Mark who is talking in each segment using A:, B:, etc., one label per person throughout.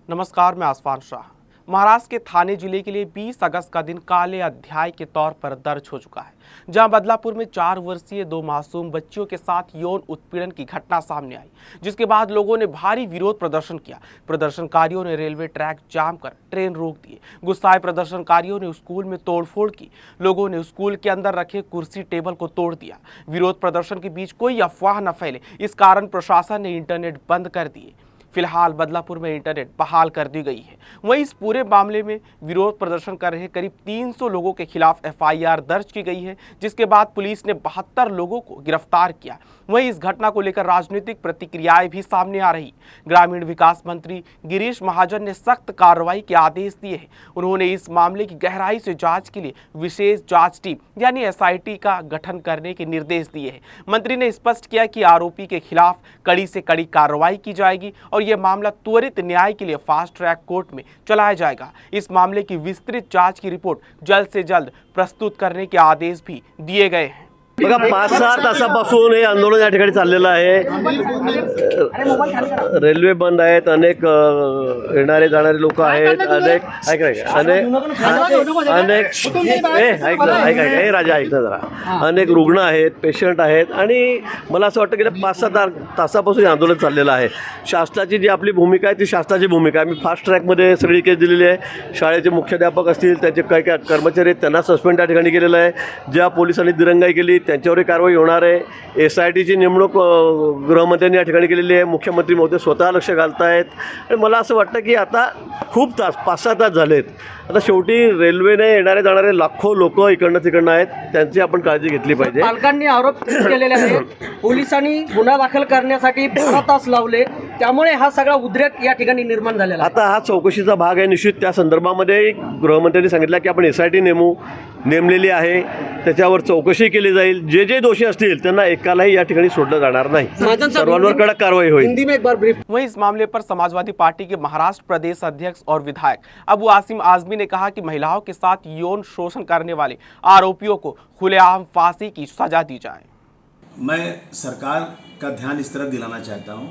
A: नमस्कार, मैं आसफान शाह। महाराष्ट्र के थाने जिले के लिए 20 अगस्त का दिन काले अध्याय के तौर पर दर्ज हो चुका है, जहां बदलापुर में 4 वर्षीय 2 मासूम बच्चियों के साथ यौन उत्पीड़न की घटना सामने आई, जिसके बाद लोगों ने भारी विरोध प्रदर्शन किया। प्रदर्शनकारियों ने रेलवे ट्रैक जाम कर ट्रेन रोक दिए। गुस्साए प्रदर्शनकारियों ने स्कूल में तोड़फोड़ की। लोगों ने स्कूल के अंदर रखे कुर्सी टेबल को तोड़ दिया। विरोध प्रदर्शन के बीच कोई अफवाह न फैले, इस कारण प्रशासन ने इंटरनेट बंद कर दिए। फिलहाल बदलापुर में इंटरनेट बहाल कर दी गई है। वहीं इस पूरे मामले में विरोध प्रदर्शन कर रहे करीब 300 लोगों के खिलाफ एफआईआर दर्ज की गई है, जिसके बाद पुलिस ने 72 लोगों को गिरफ्तार किया। वहीं इस घटना को लेकर राजनीतिक प्रतिक्रियाएं भी सामने आ रही। ग्रामीण विकास मंत्री गिरीश महाजन ने सख्त कार्रवाई के आदेश दिए हैं। उन्होंने इस मामले की गहराई से जांच के लिए विशेष जांच टीम यानी एसआईटी का गठन करने के निर्देश दिए हैं। मंत्री ने स्पष्ट किया कि आरोपी के खिलाफ कड़ी से कड़ी कार्रवाई की जाएगी और यह मामला त्वरित न्याय के लिए फास्ट ट्रैक कोर्ट में चलाया जाएगा। इस मामले की विस्तृत जांच की रिपोर्ट जल्द से जल्द प्रस्तुत करने के आदेश भी दिए गए हैं।
B: बघा 5-6 तासापासून हे आंदोलन या ठिकाणी चाललेलं आहे। रेल्वे बंद आहेत, अनेक येणारे जाणारे लोक आहेत, अनेक अनेक रुग्ण आहेत, पेशंट आहेत आणि मला असं वाटतं की 5-6 तासापासून हे आंदोलन चाललेलं आहे। शासनाची जी आपली भूमिका आहे ती शासनाची भूमिका आहे। मी फास्ट ट्रॅकमध्ये सगळी केस दिलेली आहे। शाळेचे मुख्याध्यापक असतील, त्याचे काही कर्मचारी आहेत, त्यांना सस्पेंड त्या ठिकाणी केलेलं आहे। ज्या पोलिसांनी दिरंगाई केली त्यांच्यावरही कारवाई होणार आहे। एसआयटीची नेमणूक गृहमंत्र्यांनी या ठिकाणी केलेली आहे। मुख्यमंत्री महोदय स्वतः लक्ष घालतायत आणि मला असं वाटतं की आता खूप तास 5-6 तास झालेत। आता शेवटी रेल्वेने येणारे जाणारे लाखो लोक इकडनं तिकडनं आहेत, त्यांची आपण काळजी घेतली पाहिजे।
C: पालकांनी आरोप केलेले आहेत, पोलिसांनी गुन्हा दाखल करण्यासाठी 12 तास लावले, त्यामुळे हा सगळा उद्रेक या ठिकाणी निर्माण झालेला आहे।
B: आता हा चौकशीचा भाग आहे। निश्चित त्या संदर्भामध्ये गृहमंत्र्यांनी सांगितलं की आपण एसआयटी नेमलेली आहे, त्याच्यावर चौकशी केली जाईल। जे जे दोषी असतील त्यांना एकालाही या ठिकाणी सोडलं जाणार नाही, सर्वांवर कडक कारवाई होईल।
C: हिंदी में एक बार ब्रीफ।
A: वहीं इस मामले पर समाजवादी पार्टी के महाराष्ट्र प्रदेश अध्यक्ष और विधायक अबू आसिम आजमी ने कहा कि महिलाओं के साथ यौन शोषण करने वाले आरोपियों को खुलेआम फांसी की सजा दी जाए।
D: मैं सरकार का ध्यान इस तरह दिलाना चाहता हूं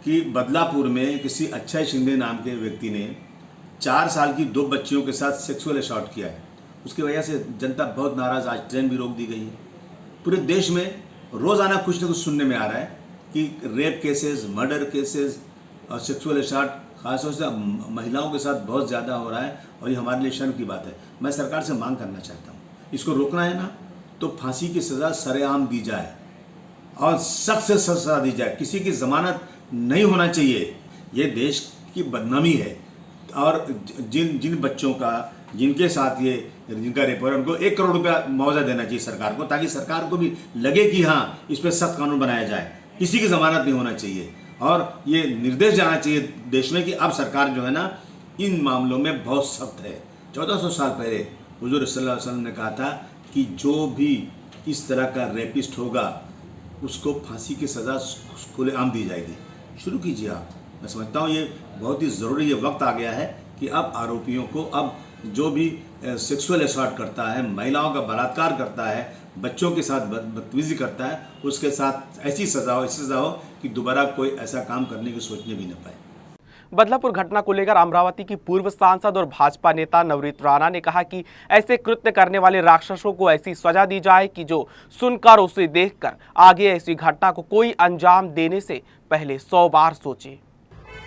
D: कि बदलापुर में किसी अक्षय शिंदे नाम के व्यक्ति ने 4 साल की 2 बच्चियों के साथ सेक्सुअल असॉल्ट किया है। उसकी वजह से जनता बहुत नाराज़, आज ट्रेन भी रोक दी गई है। पूरे देश में रोज़ाना कुछ न कुछ सुनने में आ रहा है कि रेप केसेस, मर्डर केसेस और सेक्सुअल असॉल्ट खासतौर से महिलाओं के साथ बहुत ज़्यादा हो रहा है और ये हमारे लिए शर्म की बात है। मैं सरकार से मांग करना चाहता हूँ, इसको रोकना है ना तो फांसी की सज़ा सरेआम दी जाए और सख्त से सख्त सज़ा दी जाए। किसी की ज़मानत नहीं होना चाहिए, ये देश की बदनामी है। और जिन बच्चों का जिनके साथ ये जिनका रेप हो रहा है उनको 1 करोड़ रुपया मुआवजा देना चाहिए सरकार को, ताकि सरकार को भी लगे कि हाँ इस पर सख्त कानून बनाया जाए। किसी की ज़मानत नहीं होना चाहिए और ये निर्देश जाना चाहिए देश में कि अब सरकार जो है ना इन मामलों में बहुत सख्त है। 1400 साल पहले हुजूर सल्लल्लाहु अलैहि वसल्लम ने कहा था कि जो भी इस तरह का रेपिस्ट होगा उसको फांसी की सज़ा खुलेआम दी जाएगी। शुरू कीजिए आप। मैं समझता हूँ ये बहुत ही ज़रूरी, ये वक्त आ गया है कि अब आरोपियों को, अब जो भी सेक्सुअल असॉल्ट करता है, महिलाओं का बलात्कार करता है, बच्चों के साथ बदतमीजी करता है, उसके साथ ऐसी सज़ा हो कि दोबारा कोई ऐसा काम करने की सोचने भी न पाए।
A: बदलापुर घटना को लेकर अमरावती की पूर्व सांसद और भाजपा नेता नवनीत राणा ने कहा कि ऐसे कृत्य करने वाले राक्षसों को ऐसी सजा दी जाए कि जो सुनकर उसे देखकर आगे ऐसी घटना को कोई अंजाम देने से पहले 100 बार सोचे।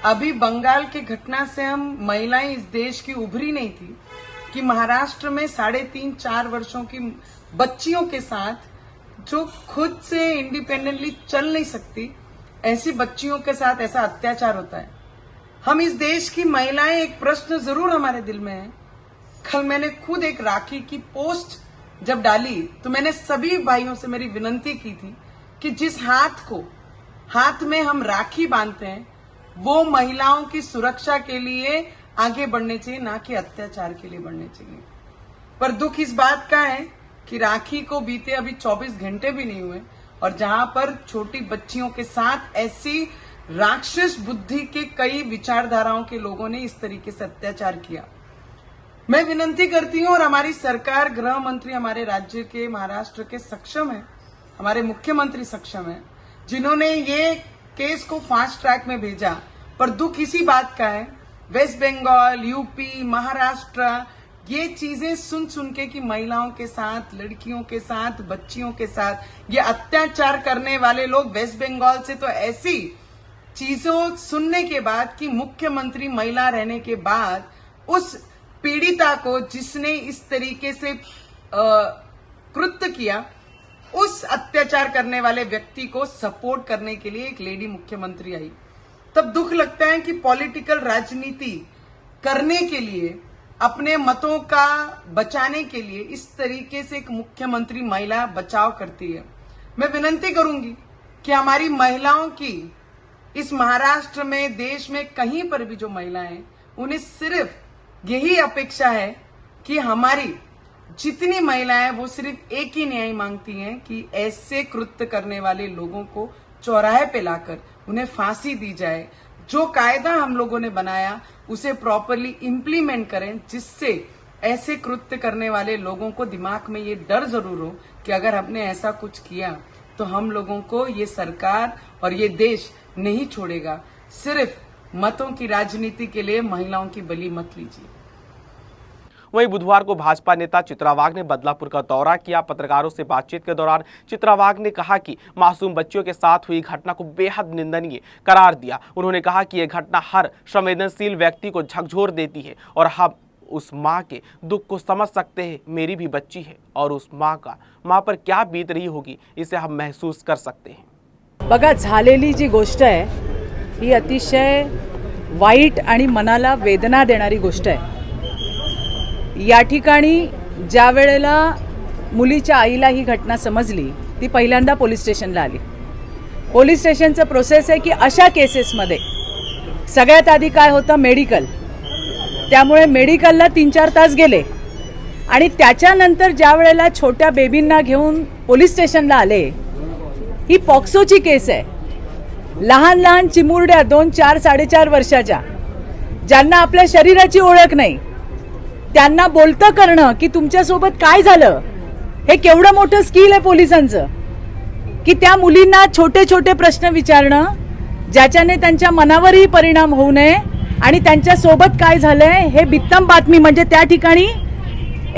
E: अभी बंगाल की घटना से हम महिलाएं इस देश की उभरी नहीं थी कि महाराष्ट्र में 3.5-4 वर्षों की बच्चियों के साथ जो खुद से इंडिपेंडेंटली चल नहीं सकती, ऐसी बच्चियों के साथ ऐसा अत्याचार होता है। हम इस देश की महिलाएं, एक प्रश्न जरूर हमारे दिल में है। कल मैंने खुद एक राखी की पोस्ट जब डाली तो मैंने सभी भाइयों से मेरी विनती की थी कि जिस हाथ में हम राखी बांधते हैं वो महिलाओं की सुरक्षा के लिए आगे बढ़ने चाहिए, ना कि अत्याचार के लिए बढ़ने चाहिए। पर दुख इस बात का है कि राखी को बीते अभी 24 घंटे भी नहीं हुए और जहां पर छोटी बच्चियों के साथ ऐसी राक्षस बुद्धि के कई विचारधाराओं के लोगों ने इस तरीके से अत्याचार किया। मैं विनती करती हूं और हमारी सरकार, गृह मंत्री हमारे राज्य के, महाराष्ट्र के सक्षम है, हमारे मुख्यमंत्री सक्षम है, जिन्होंने ये केस को फास्ट ट्रैक में भेजा पर दुख इसी बात का है, वेस्ट बंगाल, यूपी, महाराष्ट्र, ये चीजें सुन सुन के कि महिलाओं के साथ, लड़कियों के साथ, बच्चियों के साथ ये अत्याचार करने वाले लोग वेस्ट बंगाल से, तो ऐसी चीजों सुनने के बाद कि मुख्यमंत्री महिला रहने के बाद उस पीड़िता को जिसने इस तरीके से कृत्य किया, उस अत्याचार करने वाले व्यक्ति को सपोर्ट करने के लिए एक लेडी मुख्यमंत्री आई, तब दुख लगता है कि पॉलिटिकल राजनीति करने के लिए, अपने मतों का बचाने के लिए इस तरीके से एक मुख्यमंत्री महिला बचाव करती है। मैं विनती करूंगी कि हमारी महिलाओं की इस महाराष्ट्र में, देश में कहीं पर भी जो महिलाएं हैं, उन्हें सिर्फ यही अपेक्षा है कि हमारी जितनी महिलाएं वो सिर्फ एक ही न्याय मांगती हैं कि ऐसे कृत्य करने वाले लोगों को चौराहे पे लाकर उन्हें फांसी दी जाए। जो कायदा हम लोगों ने बनाया उसे प्रॉपरली इम्प्लीमेंट करें, जिससे ऐसे कृत्य करने वाले लोगों को दिमाग में ये डर जरूर हो कि अगर हमने ऐसा कुछ किया तो हम लोगों को ये सरकार और ये देश नहीं छोड़ेगा। सिर्फ मतों की राजनीति के लिए महिलाओं की बलि मत लीजिए।
A: वहीं बुधवार को भाजपा नेता चित्रा वाघ ने बदलापुर का दौरा किया। पत्रकारों से बातचीत के दौरान चित्रा वाघ ने कहा कि मासूम बच्चियों के साथ हुई घटना को बेहद निंदनीय करार दिया। उन्होंने कहा कि यह घटना हर संवेदनशील व्यक्ति को झकझोर देती है और हम उस माँ के दुख को समझ सकते हैं। मेरी भी बच्ची है और उस माँ पर क्या बीत रही होगी इसे हम महसूस कर सकते हैं।
F: बघा, झालेली जी गोष्ट आहे ही अतिशय वाईट आणि मनाला वेदना देणारी गोष्ट आहे। या ठिकाणी ज्या वेळेला मुलीच्या आईला ही घटना समजली, ती पहिल्यांदा पोलीस स्टेशनला आली। पोलीस स्टेशनचं प्रोसेस आहे की अशा केसेसमध्ये सगळ्यात आधी काय होतं, मेडिकल। त्यामुळे मेडिकलला 3-4 तास गेले आणि त्याच्यानंतर ज्या वेळेला छोट्या बेबींना घेऊन पोलीस स्टेशनला आले, ही पॉक्सोची केस आहे। लहान लहान चिमुरड्या 2, 4, 4.5 वर्षाच्या, ज्यांना आपल्या शरीराची ओळख नाही, त्यांना बोलतं करणं की तुमच्यासोबत काय झालं, हे केवढं मोठं स्किल आहे पोलिसांचं, की त्या मुलींना छोटे छोटे प्रश्न विचारणं ज्याच्याने त्यांच्या मनावरही परिणाम होऊ नये आणि त्यांच्या सोबत काय झालंय हे बित्तम बातमी, म्हणजे त्या ठिकाणी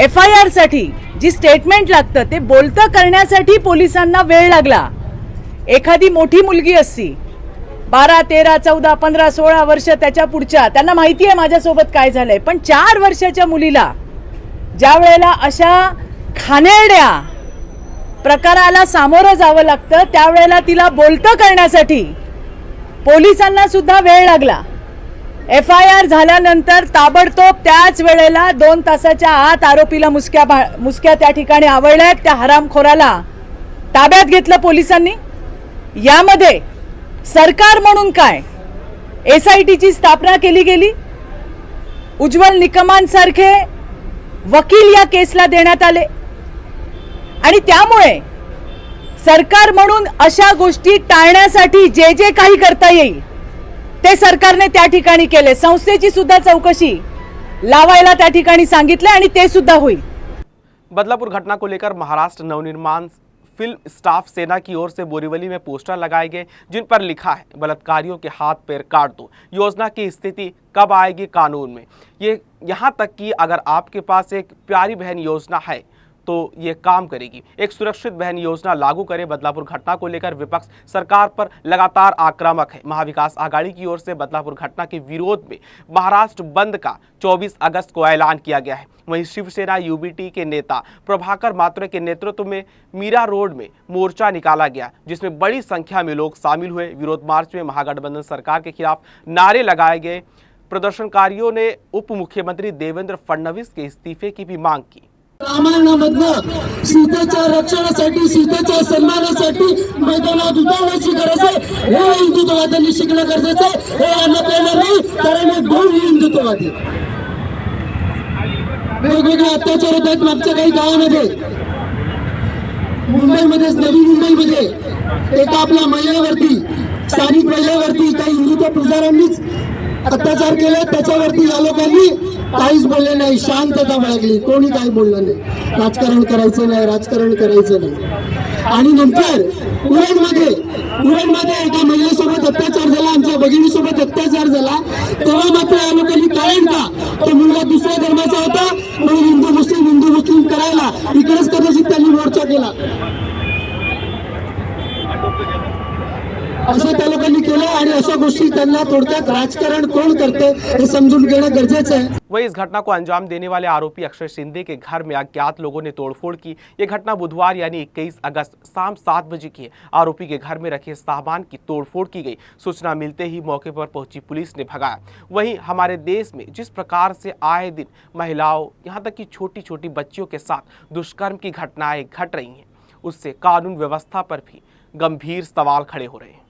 F: FIR साठी जी स्टेटमेंट लागतं ते बोलतं करण्यासाठी पोलिसांना वेळ लागला। एखादी मोठी मुलगी असती 12, 13, 14, 15, 16 वर्ष, त्याच्या पुढच्या, त्यांना माहिती आहे माझ्यासोबत काय झालंय, पण 4 वर्षाच्या मुलीला ज्या वेळेला अशा खाणेरड्या प्रकाराला सामोरं जावं लागतं, त्यावेळेला तिला बोलतं करण्यासाठी पोलिसांना सुद्धा वेळ लागला। FIR झाल्यानंतर ताबडतोब त्याच वेळेला 2 तासाच्या आत आरोपीला मुसक्या त्या ठिकाणी आवळल्यात। त्या हरामखोराला ताब्यात घेतलं पोलिसांनी। यामध्ये सरकार म्हणून काय, SITची स्थापना केली गेली, उज्ज्वल निकमांसारखे वकील या केसला देण्यात आले आणि त्यामुळे सरकार म्हणून अशा गोष्टी टाळण्यासाठी जे जे काही करता येईल ते सरकारने त्या ठिकाणी केले। संस्थेची सुद्धा चौकशी लावायला त्या ठिकाणी सांगितले आणि ते सुद्धा होईल।
A: बदलापुर घटना को लेकर महाराष्ट्र नवनिर्माण फिल्म स्टाफ सेना की ओर से बोरीवली में पोस्टर लगाए गए जिन पर लिखा है, बलात्कारियों के हाथ पैर काट दो। योजना की स्थिति कब आएगी कानून में, ये यहाँ तक कि अगर आपके पास एक प्यारी बहन योजना है तो ये काम करेगी। एक सुरक्षित बहन योजना लागू करे। बदलापुर घटना को लेकर विपक्ष सरकार पर लगातार आक्रामक है। महाविकास आघाड़ी की ओर से बदलापुर घटना के विरोध में महाराष्ट्र बंद का 24 अगस्त को ऐलान किया गया है। वहीं शिवसेना UBT के नेता प्रभाकर मात्रे के नेतृत्व में मीरा रोड में मोर्चा निकाला गया, जिसमें बड़ी संख्या में लोग शामिल हुए। विरोध मार्च में महागठबंधन सरकार के खिलाफ नारे लगाए गए। प्रदर्शनकारियों ने उप मुख्यमंत्री देवेंद्र फडणवीस के इस्तीफे की भी मांग की।
G: रामायणामधनं सीतेच्या रक्षणासाठी, सीतेच्या सन्मानासाठी मैदानात उतरण्याची गरज आहे। हे हिंदुत्ववाद्यांनी शिकणं गरजेचं आहे। हे आणत येणार नाही, कारण हे दोन हिंदुत्ववादी वेगवेगळे अत्याचार होत आहेत। मागच्या काही गावामध्ये, मुंबईमध्येच, नवी मुंबईमध्ये एका आपल्या महिलेवरती, स्थानिक महिलेवरती काही हिंदुत्व पुजाऱ्यांनीच अत्याचार केले। त्याच्यावरती या लोकांनी काहीच बोलले नाही, शांतता बाळगली, कोणी काही बोललं नाही। राजकारण करायचं नाही, राजकारण करायचं नाही। आणि नंतर उरणमध्ये एका महिलेसोबत अत्याचार झाला, आमच्या भगिनीसोबत अत्याचार झाला, तेव्हा मात्र या लोकांनी कारण का तो मुलगा दुसऱ्या धर्माचा होता म्हणून हिंदू मुस्लिम करायला इकडेच कदाचित त्यांनी मोर्चा केला, असं त्या लोकांनी केलं. आणि अशा गोष्टी त्यांना थोडक्यात राजकारण कोण करते हे समजून घेणं गरजेचं आहे.
A: वही इस घटना को अंजाम देने वाले आरोपी अक्षय शिंदे के घर में अज्ञात लोगों ने तोड़फोड़ की। ये घटना बुधवार यानी 21 अगस्त शाम 7 बजे की है। आरोपी के घर में रखे सामान की तोड़फोड़ की गई। सूचना मिलते ही मौके पर पहुंची पुलिस ने भगाया। वहीं हमारे देश में जिस प्रकार से आए दिन महिलाओं यहाँ तक कि छोटी छोटी बच्चियों के साथ दुष्कर्म की घटनाएं घट रही हैं, उससे कानून व्यवस्था पर भी गंभीर सवाल खड़े हो रहे हैं।